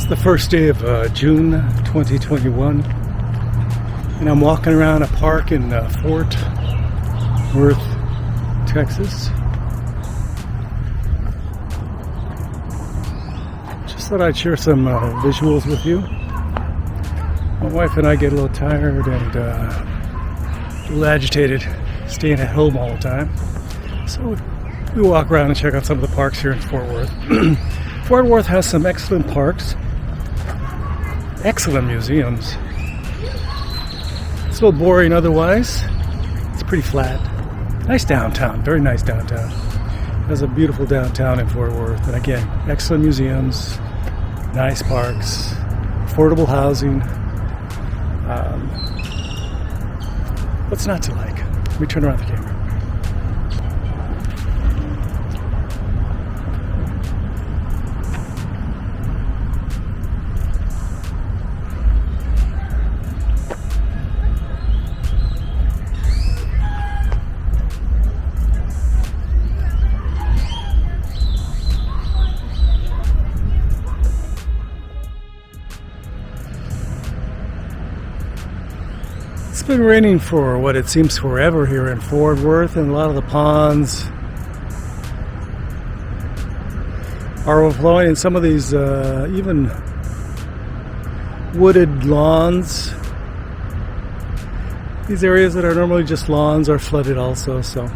The first day of June 2021, and I'm walking around a park in Fort Worth, Texas. Just thought I'd share some visuals with you. My wife and I get a little tired and a little agitated staying at home all the time, so we walk around and check out some of the parks here in Fort Worth. Fort Worth has some excellent parks, excellent museums. It's a little boring otherwise. It's pretty flat. Nice downtown, very nice downtown. There's a beautiful downtown in Fort Worth. And again, excellent museums, nice parks, affordable housing. What's not to like? Let me turn around the camera. It's been raining for what it seems forever here in Fort Worth, and a lot of the ponds are overflowing, and some of these even wooded lawns, these areas that are normally just lawns, are flooded also. So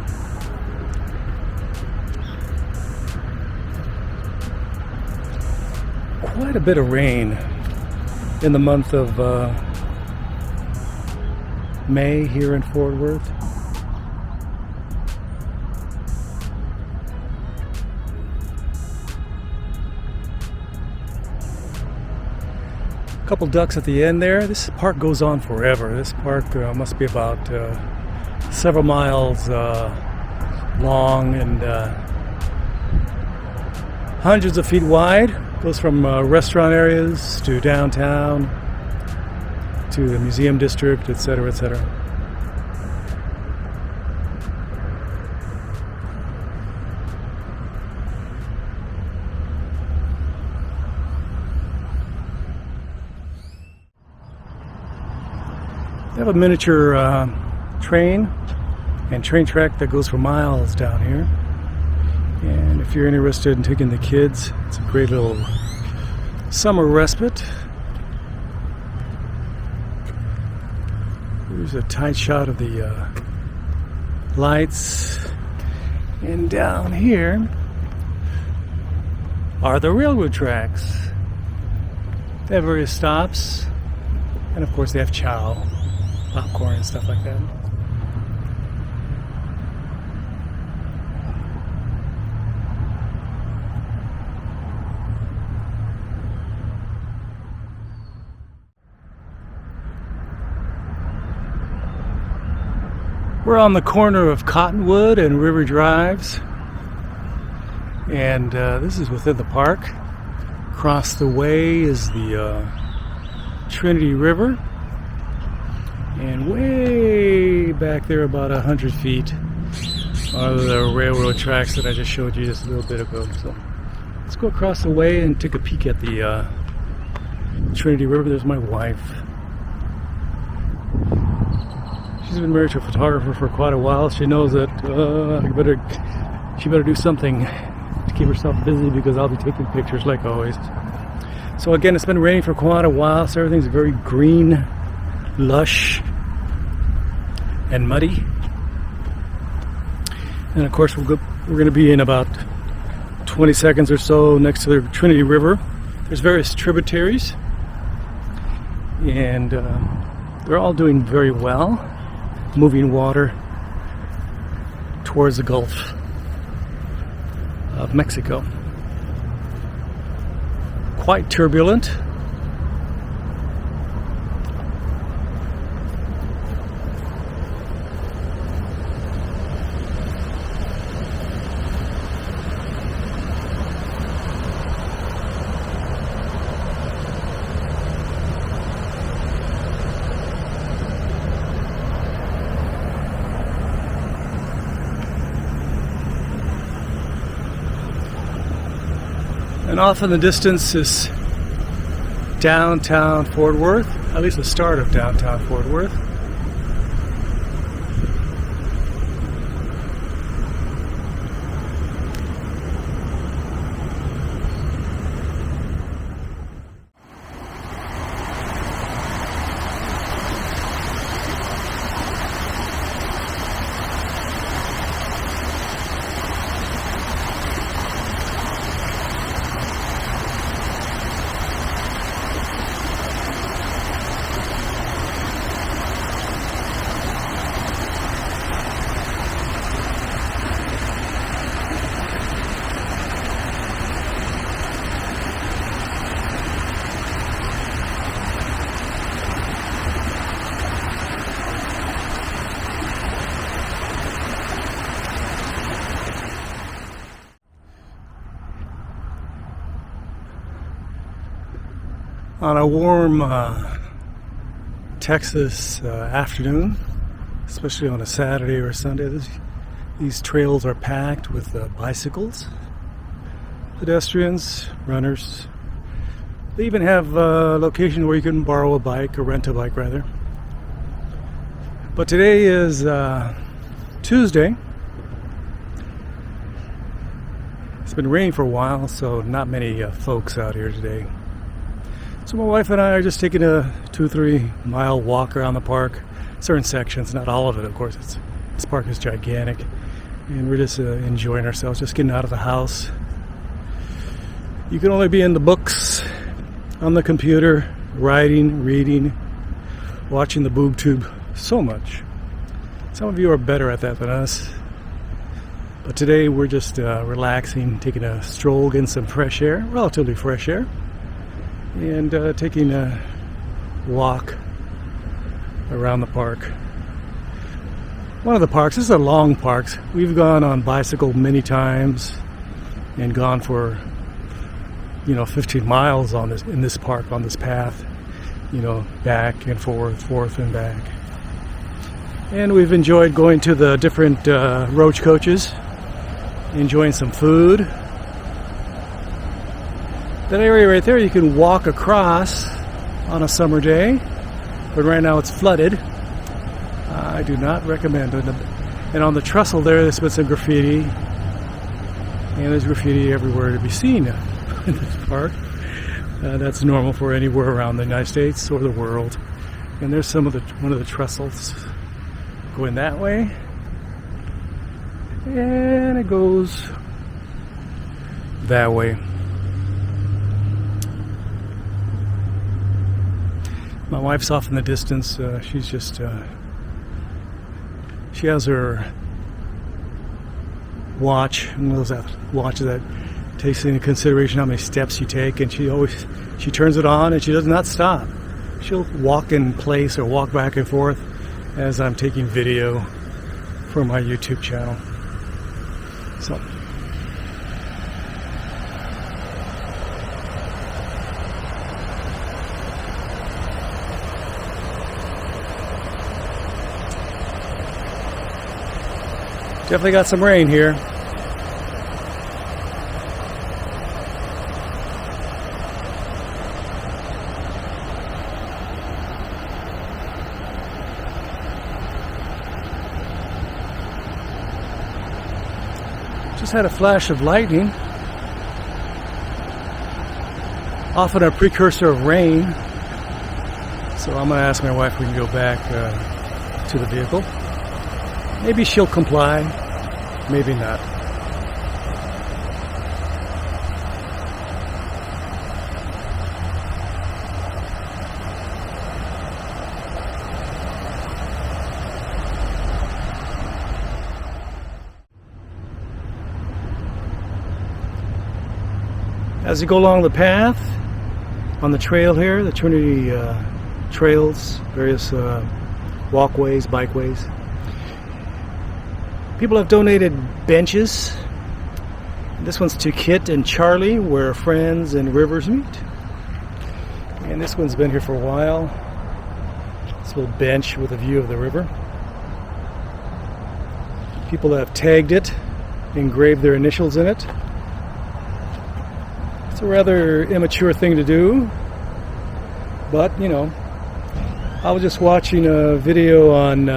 quite a bit of rain in the month of May here in Fort Worth. A couple ducks at the end there. This park goes on forever. This park must be about several miles long and hundreds of feet wide. Goes from restaurant areas to downtown to the museum district, etc., etc. They have a miniature train and train track that goes for miles down here. And if you're interested in taking the kids, it's a great little summer respite. Here's a tight shot of the lights, and down here are the railroad tracks. They have various stops, and of course they have chow, popcorn, and stuff like that. We're on the corner of Cottonwood and River Drives, and this is within the park. Across the way is the Trinity River, and way back there, about 100 feet, are the railroad tracks that I just showed you just a little bit ago. So let's go across the way and take a peek at the Trinity River. There's my wife. She's been married to a photographer for quite a while. She knows that she better do something to keep herself busy, because I'll be taking pictures like always. So again, it's been raining for quite a while, so everything's very green, lush, and muddy. And of course, we're going to be in about 20 seconds or so next to the Trinity River. There's various tributaries, and they're all doing very well, moving water towards the Gulf of Mexico. Quite turbulent. And off in the distance is downtown Fort Worth, at least the start of downtown Fort Worth. On a warm Texas afternoon, especially on a Saturday or a Sunday, these trails are packed with bicycles, pedestrians, runners. They even have a location where you can borrow a bike or rent a bike rather. But today is Tuesday. It's been raining for a while, so not many folks out here today. So my wife and I are just taking a 2-3 mile walk around the park. Certain sections, not all of it, of course. This park is gigantic, and we're just enjoying ourselves, just getting out of the house. You can only be in the books, on the computer, writing, reading, watching the boob tube so much. Some of you are better at that than us. But today we're just relaxing, taking a stroll, getting some fresh air, relatively fresh air. And taking a walk around the park. One of the parks, this is a long park. We've gone on bicycle many times and gone for 15 miles in this park, on this path, back and forth and back. And we've enjoyed going to the different roach coaches, enjoying some food. That area right there you can walk across on a summer day, but right now it's flooded. I do not recommend it. And on the trestle there's been some graffiti, and there's graffiti everywhere to be seen in this park. That's normal for anywhere around the United States or the world. And there's one of the trestles going that way, and it goes that way. My wife's off in the distance. She's just, she has her watch, one of those watches that takes into consideration how many steps you take, and she turns it on and she does not stop. She'll walk in place or walk back and forth as I'm taking video for my YouTube channel. So. Definitely got some rain here. Just had a flash of lightning. Often a precursor of rain. So I'm going to ask my wife if we can go back to the vehicle. Maybe she'll comply, maybe not. As you go along the path, on the trail here, the Trinity trails, various walkways, bikeways, people have donated benches. This one's to Kit and Charlie, where friends and rivers meet. And this one's been here for a while. This little bench with a view of the river. People have tagged it, engraved their initials in it. It's a rather immature thing to do, But, you know, I was just watching a video on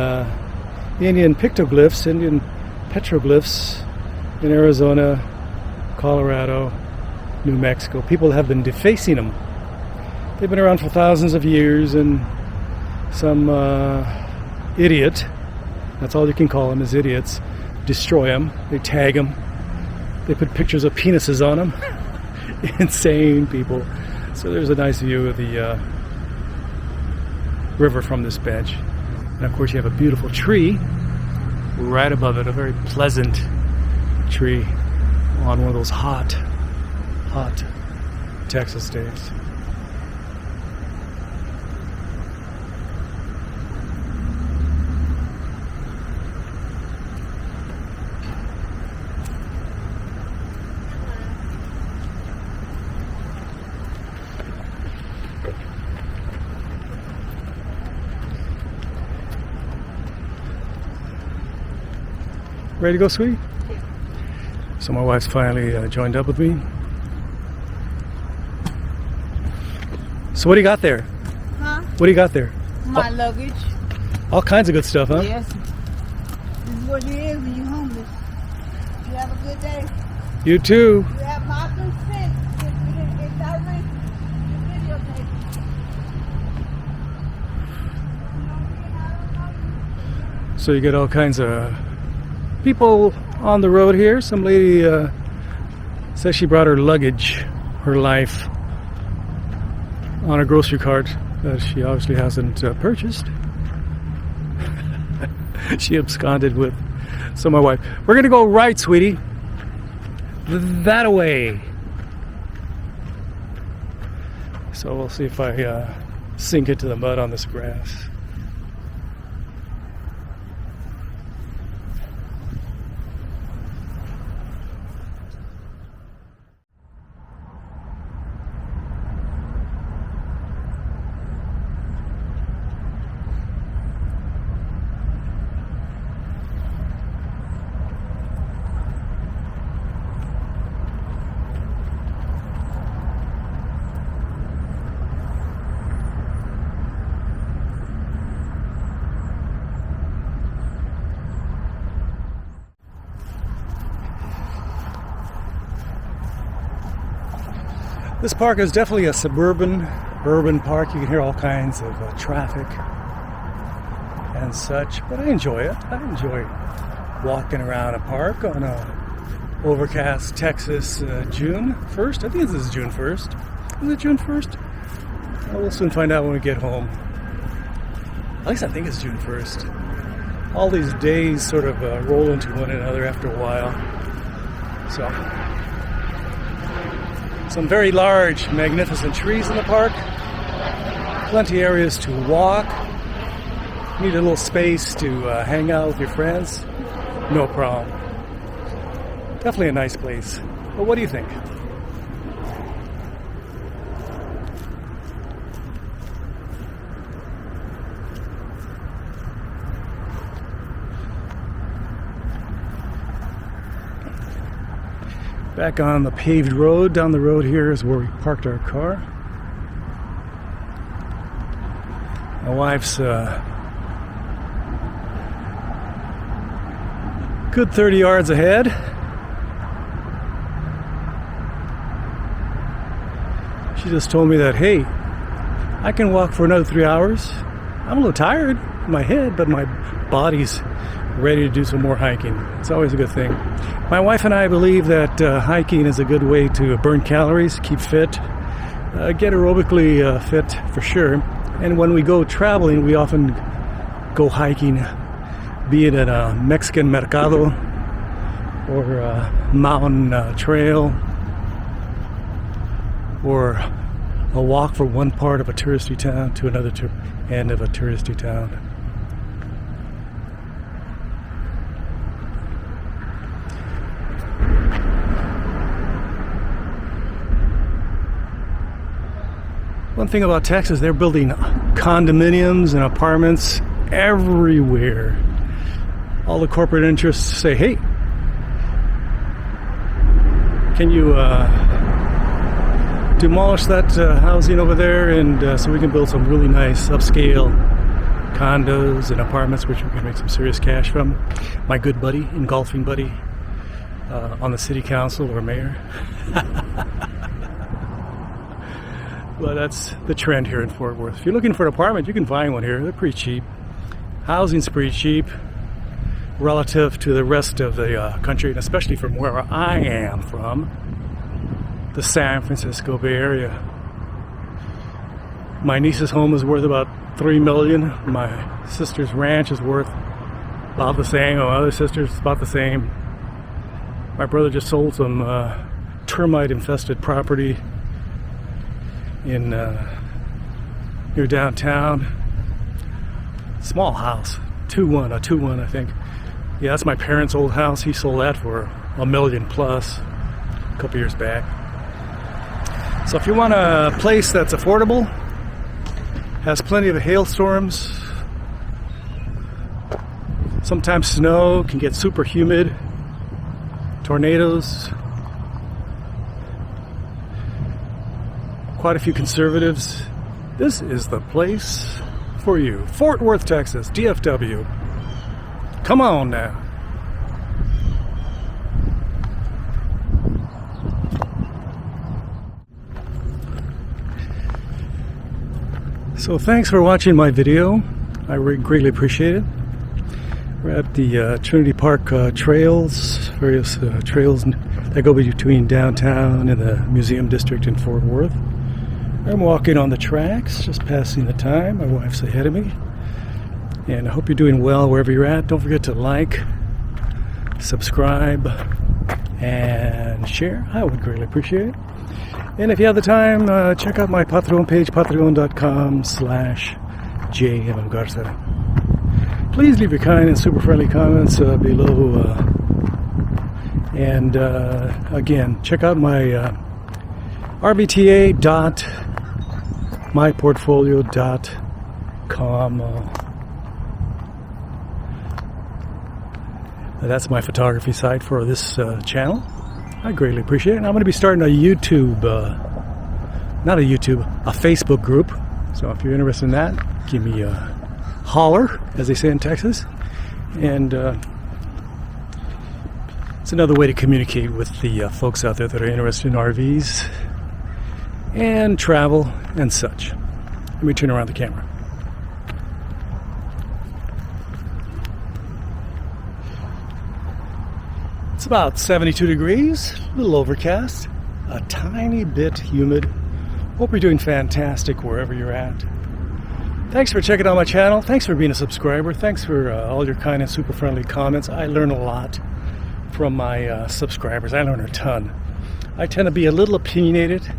Indian pictoglyphs, Indian petroglyphs in Arizona, Colorado, New Mexico. People have been defacing them. They've been around for thousands of years, and some idiot, that's all you can call them, is idiots, destroy them. They tag them. They put pictures of penises on them. Insane people. So there's a nice view of the river from this bench. And of course you have a beautiful tree right above it, a very pleasant tree on one of those hot Texas days. Ready to go, sweetie? Yeah. So my wife's finally joined up with me. So what do you got there? Huh? What do you got there? My luggage. All kinds of good stuff, huh? Yes. This is what it is when you're homeless. You have a good day. You too. You have my consent. If you didn't get that rich, you videotape. So you get all kinds of people on the road here. Some lady says she brought her luggage, her life, on a grocery cart that she obviously hasn't purchased. She absconded with. So my wife, we're gonna go right, sweetie. That away. So we'll see if I sink into the mud on this grass. This park is definitely a suburban, urban park. You can hear all kinds of traffic and such, but I enjoy it. I enjoy walking around a park on a overcast Texas June 1st. I think this is June 1st. Is it June 1st? Well, we'll soon find out when we get home. At least I think it's June 1st. All these days sort of roll into one another after a while. So, some very large, magnificent trees in the park. Plenty of areas to walk. Need a little space to hang out with your friends. No problem. Definitely a nice place. But what do you think? Back on the paved road, down the road here is where we parked our car. My wife's good 30 yards ahead. She just told me that, hey, I can walk for another 3 hours. I'm a little tired in my head, but my body's ready to do some more hiking. It's always a good thing. My wife and I believe that hiking is a good way to burn calories, keep fit, get aerobically fit for sure. And when we go traveling, we often go hiking, be it at a Mexican mercado or a mountain trail or a walk from one part of a touristy town to another end of a touristy town. One thing about Texas, they're building condominiums and apartments everywhere. All the corporate interests say, hey, demolish that housing over there, and so we can build some really nice upscale condos and apartments, which we can make some serious cash from. My good buddy, engulfing buddy, on the city council or mayor. Well, that's the trend here in Fort Worth. If you're looking for an apartment, you can find one here. They're pretty cheap. Housing's pretty cheap relative to the rest of the country, and especially from where I am from, the San Francisco Bay Area. My niece's home is worth about $3 million. My sister's ranch is worth about the same. My other sister's about the same. My brother just sold some termite-infested property in near downtown. Small house, a 2-1, I think. Yeah, that's my parents' old house. He sold that for $1 million plus a couple years back. So if you want a place that's affordable, has plenty of hailstorms, sometimes snow, can get super humid, tornadoes, quite a few conservatives, this is the place for you. Fort Worth, Texas, DFW. Come on now. So thanks for watching my video. I greatly appreciate it. We're at the Trinity Park trails, various trails that go between downtown and the museum district in Fort Worth. I'm walking on the tracks, just passing the time. My wife's ahead of me. And I hope you're doing well wherever you're at. Don't forget to like, subscribe, and share. I would greatly appreciate it. And if you have the time, check out my Patreon page, patreon.com/JMMGarza. Please leave your kind and super friendly comments below. And again, check out my RVTA.myportfolio.com. That's my photography site for this channel. I greatly appreciate it. And I'm going to be starting a YouTube, a Facebook group. So if you're interested in that, give me a holler, as they say in Texas. And it's another way to communicate with the folks out there that are interested in RVs and travel and such. Let me turn around the camera. It's about 72 degrees, a little overcast, a tiny bit humid. Hope you're doing fantastic wherever you're at. Thanks for checking out my channel. Thanks for being a subscriber. Thanks for all your kind and super friendly comments. I learn a lot from my subscribers. I learn a ton. I tend to be a little opinionated.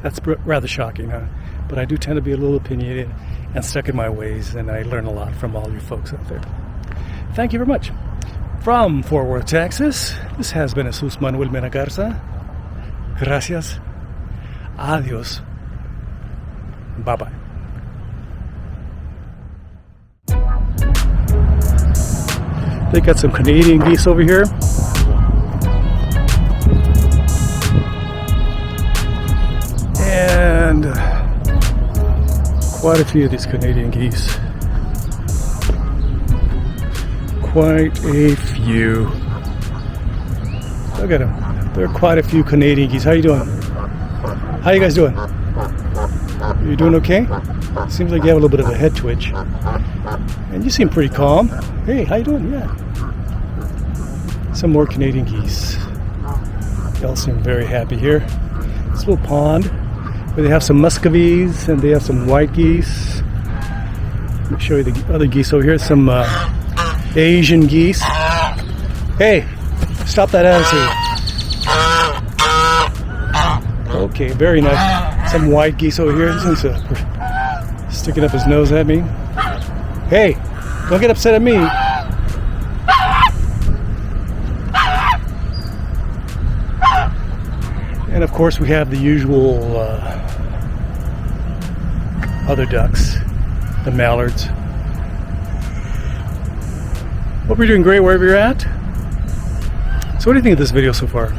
That's rather shocking, huh? But I do tend to be a little opinionated and stuck in my ways, and I learn a lot from all you folks out there. Thank you very much. From Fort Worth, Texas, this has been Jesus Manuel Mena Garza. Gracias. Adios. Bye-bye. They got some Canadian geese over here. And quite a few of these Canadian geese. Quite a few. Look at them. There are quite a few Canadian geese. How you doing? How you guys doing? You doing okay? Seems like you have a little bit of a head twitch. And you seem pretty calm. Hey, how you doing? Yeah. Some more Canadian geese. They all seem very happy here. This little pond where they have some muscovies and they have some white geese. Let me show you the other geese over here. Some Asian geese. Hey, stop that attitude. Okay, very nice. Some white geese over here. This one's sticking up his nose at me. Hey, don't get upset at me. And of course we have the usual other ducks, the mallards. Hope you're doing great wherever you're at. So what do you think of this video so far?